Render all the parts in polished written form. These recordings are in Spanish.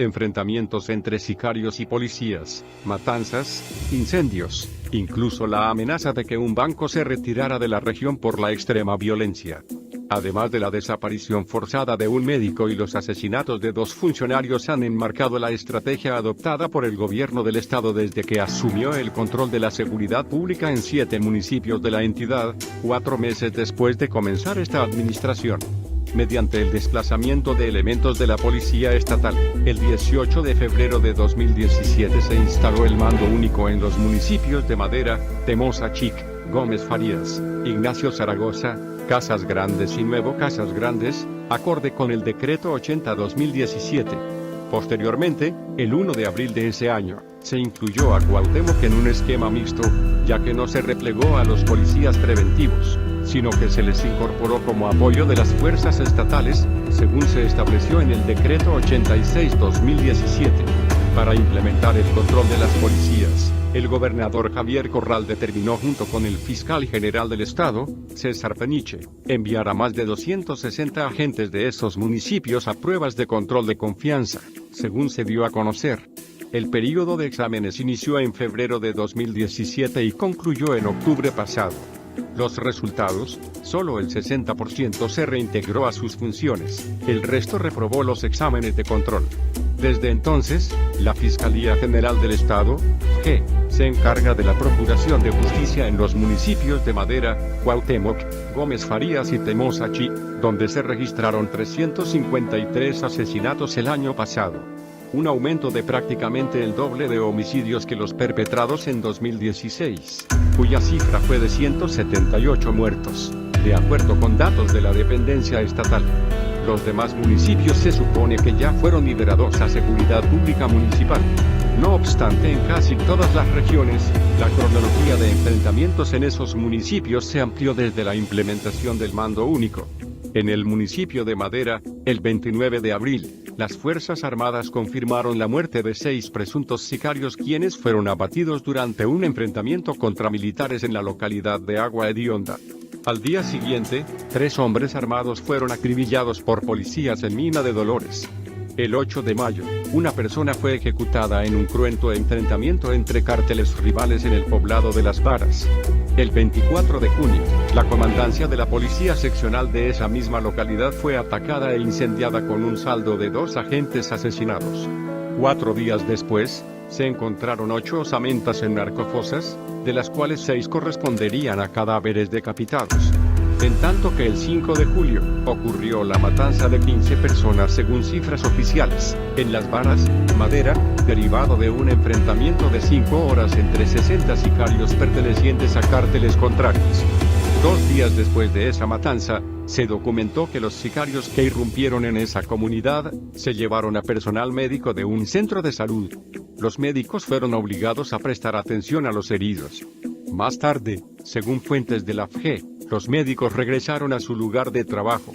enfrentamientos entre sicarios y policías, matanzas, incendios, incluso la amenaza de que un banco se retirara de la región por la extrema violencia. Además de la desaparición forzada de un médico y los asesinatos de 2 funcionarios han enmarcado la estrategia adoptada por el gobierno del estado desde que asumió el control de la seguridad pública en 7 municipios de la entidad, 4 meses después de comenzar esta administración. Mediante el desplazamiento de elementos de la policía estatal, el 18 de febrero de 2017 se instaló el mando único en los municipios de Madera, Temozachic, Gómez Farías, Ignacio Zaragoza, Casas Grandes y Nuevo Casas Grandes, acorde con el decreto 80-2017. Posteriormente, el 1 de abril de ese año, se incluyó a Cuauhtémoc en un esquema mixto, ya que no se replegó a los policías preventivos, sino que se les incorporó como apoyo de las fuerzas estatales, según se estableció en el decreto 86-2017. Para implementar el control de las policías, el gobernador Javier Corral determinó junto con el fiscal general del estado, César Peniche, enviar a más de 260 agentes de esos municipios a pruebas de control de confianza, según se dio a conocer. El período de exámenes inició en febrero de 2017 y concluyó en octubre pasado. Los resultados, solo el 60% se reintegró a sus funciones, el resto reprobó los exámenes de control. Desde entonces, la Fiscalía General del Estado, FGE, se encarga de la procuración de justicia en los municipios de Madera, Cuauhtémoc, Gómez Farías y Temozachic, donde se registraron 353 asesinatos el año pasado. Un aumento de prácticamente el doble de homicidios que los perpetrados en 2016, cuya cifra fue de 178 muertos, de acuerdo con datos de la dependencia estatal. Los demás municipios se supone que ya fueron liberados a seguridad pública municipal. No obstante, en casi todas las regiones, la cronología de enfrentamientos en esos municipios se amplió desde la implementación del mando único. En el municipio de Madera, el 29 de abril, las Fuerzas Armadas confirmaron la muerte de 6 presuntos sicarios quienes fueron abatidos durante un enfrentamiento contra militares en la localidad de Agua Hedionda. Al día siguiente, 3 hombres armados fueron acribillados por policías en Mina de Dolores. El 8 de mayo, una persona fue ejecutada en un cruento enfrentamiento entre cárteles rivales en el poblado de Las Varas. El 24 de junio, la comandancia de la policía seccional de esa misma localidad fue atacada e incendiada con un saldo de 2 agentes asesinados. 4 días después, se encontraron 8 osamentas en narcofosas, de las cuales 6 corresponderían a cadáveres decapitados. En tanto que el 5 de julio, ocurrió la matanza de 15 personas según cifras oficiales, en Las Varas, Madera, derivado de un enfrentamiento de 5 horas entre 60 sicarios pertenecientes a cárteles contrarios. 2 días después de esa matanza, se documentó que los sicarios que irrumpieron en esa comunidad, se llevaron a personal médico de un centro de salud. Los médicos fueron obligados a prestar atención a los heridos. Más tarde, según fuentes de la FGE, los médicos regresaron a su lugar de trabajo.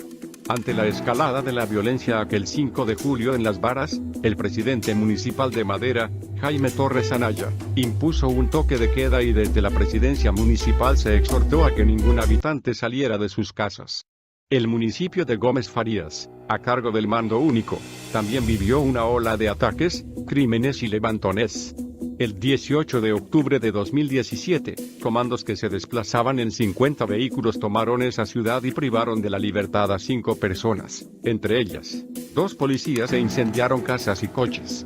Ante la escalada de la violencia aquel 5 de julio en Las Varas, el presidente municipal de Madera, Jaime Torres Anaya, impuso un toque de queda y desde la presidencia municipal se exhortó a que ningún habitante saliera de sus casas. El municipio de Gómez Farías, a cargo del mando único, también vivió una ola de ataques, crímenes y levantones. El 18 de octubre de 2017, comandos que se desplazaban en 50 vehículos tomaron esa ciudad y privaron de la libertad a 5 personas, entre ellas, 2 policías e incendiaron casas y coches.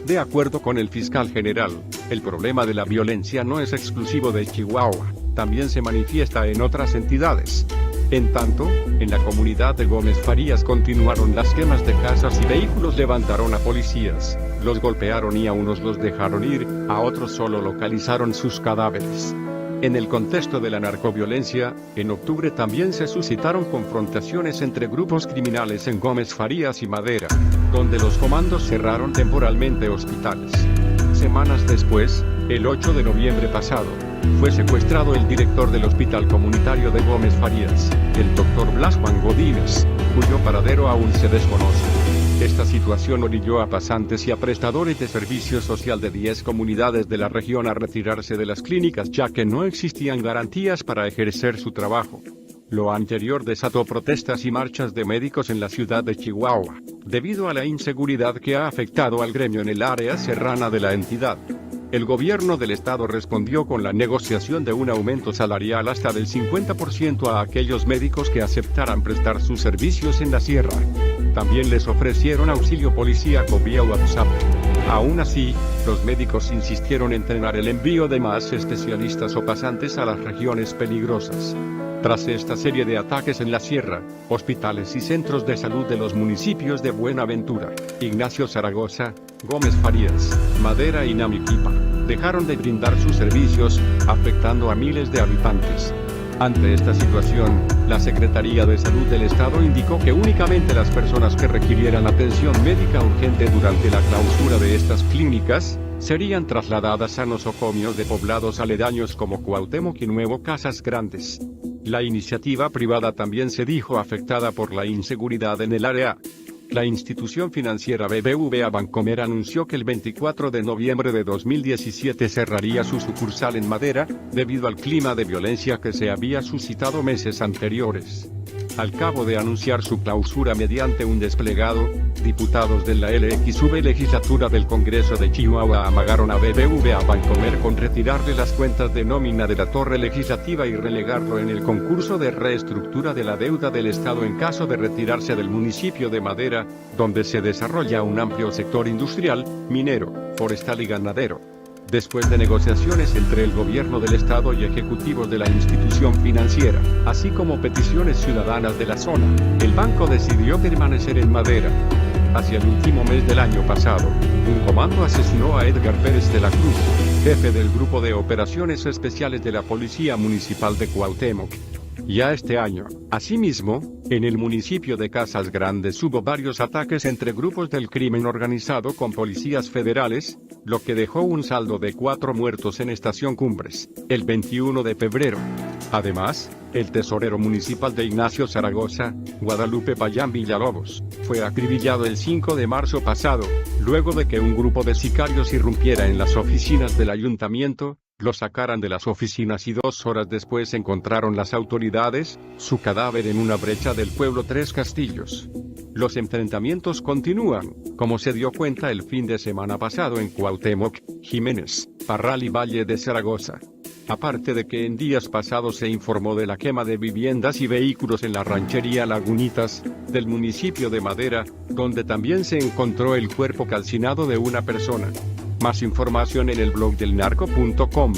De acuerdo con el fiscal general, el problema de la violencia no es exclusivo de Chihuahua, también se manifiesta en otras entidades. En tanto, en la comunidad de Gómez Farías continuaron las quemas de casas y vehículos, levantaron a policías, los golpearon y a unos los dejaron ir, a otros solo localizaron sus cadáveres. En el contexto de la narcoviolencia, en octubre también se suscitaron confrontaciones entre grupos criminales en Gómez Farías y Madera, donde los comandos cerraron temporalmente hospitales. Semanas después, el 8 de noviembre pasado, fue secuestrado el director del Hospital Comunitario de Gómez Farías, el Dr. Blas Juan Godínez, cuyo paradero aún se desconoce. Esta situación orilló a pasantes y a prestadores de servicio social de 10 comunidades de la región a retirarse de las clínicas ya que no existían garantías para ejercer su trabajo. Lo anterior desató protestas y marchas de médicos en la ciudad de Chihuahua, debido a la inseguridad que ha afectado al gremio en el área serrana de la entidad. El gobierno del estado respondió con la negociación de un aumento salarial hasta del 50% a aquellos médicos que aceptaran prestar sus servicios en la sierra. También les ofrecieron auxilio policíaco vía WhatsApp. Aún así, los médicos insistieron en frenar el envío de más especialistas o pasantes a las regiones peligrosas. Tras esta serie de ataques en la sierra, hospitales y centros de salud de los municipios de Buenaventura, Ignacio Zaragoza, Gómez Farías, Madera y Namiquipa, dejaron de brindar sus servicios, afectando a miles de habitantes. Ante esta situación, la Secretaría de Salud del Estado indicó que únicamente las personas que requirieran atención médica urgente durante la clausura de estas clínicas, serían trasladadas a nosocomios de poblados aledaños como Cuauhtémoc y Nuevo Casas Grandes. La iniciativa privada también se dijo afectada por la inseguridad en el área. La institución financiera BBVA Bancomer anunció que el 24 de noviembre de 2017 cerraría su sucursal en Madera, debido al clima de violencia que se había suscitado meses anteriores. Al cabo de anunciar su clausura mediante un desplegado, diputados de la LXV legislatura del Congreso de Chihuahua amagaron a BBVA Bancomer con retirarle las cuentas de nómina de la torre legislativa y relegarlo en el concurso de reestructura de la deuda del Estado en caso de retirarse del municipio de Madera, donde se desarrolla un amplio sector industrial, minero, forestal y ganadero. Después de negociaciones entre el gobierno del estado y ejecutivos de la institución financiera, así como peticiones ciudadanas de la zona, el banco decidió permanecer en Madera. Hacia el último mes del año pasado, un comando asesinó a Edgar Pérez de la Cruz, jefe del Grupo de Operaciones Especiales de la Policía Municipal de Cuauhtémoc. Ya este año, asimismo, en el municipio de Casas Grandes hubo varios ataques entre grupos del crimen organizado con policías federales, lo que dejó un saldo de 4 muertos en Estación Cumbres, el 21 de febrero. Además, el tesorero municipal de Ignacio Zaragoza, Guadalupe Payán Villalobos, fue acribillado el 5 de marzo pasado, luego de que un grupo de sicarios irrumpiera en las oficinas del ayuntamiento, lo sacaran de las oficinas y 2 horas después encontraron las autoridades su cadáver en una brecha del pueblo Tres Castillos. Los enfrentamientos continúan, como se dio cuenta el fin de semana pasado en Cuauhtémoc, Jiménez, Parral y Valle de Zaragoza. Aparte de que en días pasados se informó de la quema de viviendas y vehículos en la ranchería Lagunitas, del municipio de Madera, donde también se encontró el cuerpo calcinado de una persona. Más información en el blog del narco.com.